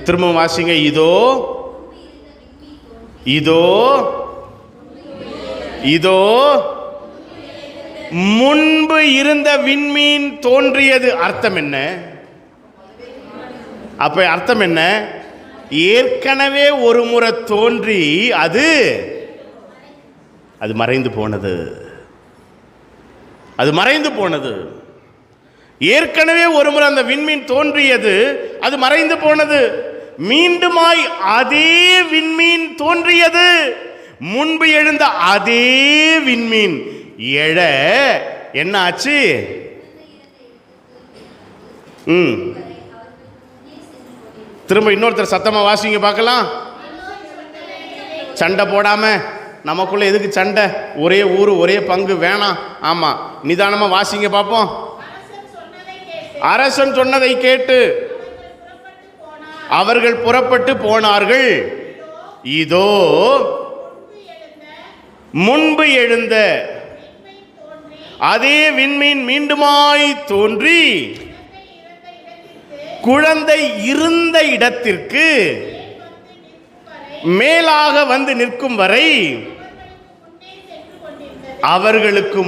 திரும்ப வாசிங்க. இதோ இதோ இதோ முன்பு இருந்த விண்மீன் தோன்றியது. அர்த்தம் என்ன? அப்ப அர்த்தம் என்ன? ஏற்கனவே ஒரு முறை தோன்றி அது மறைந்து போனது. அது மறைந்து போனது. ஏற்கனவே ஒரு முறை அந்த விண்மீன் தோன்றியது, அது மறைந்து போனது. மீண்டுமாய் அதே விண்மீன் தோன்றியது. முன்பு எழுந்த அதே விண்மீன் எழ என்ன ஆச்சு? திரும்ப இன்னொருத்தர் சத்தமா வாசிங்க பார்க்கலாம். சண்டை போடாம நமக்குள்ள எதுக்கு சண்டை? ஒரே ஊரு ஒரே பங்கு வேணாம். ஆமா, நிதானமா வாசிங்க பார்ப்போம். அரசன் சொன்னதை கேட்டு அவர்கள் புறப்பட்டு போனார்கள். இதோ முன்பு எழுந்த அதே விண்மீன் மீண்டுமாய் தோன்றி குழந்தை இருந்த இடத்திற்கு மேலாக வந்து நிற்கும் வரை அவர்களுக்கு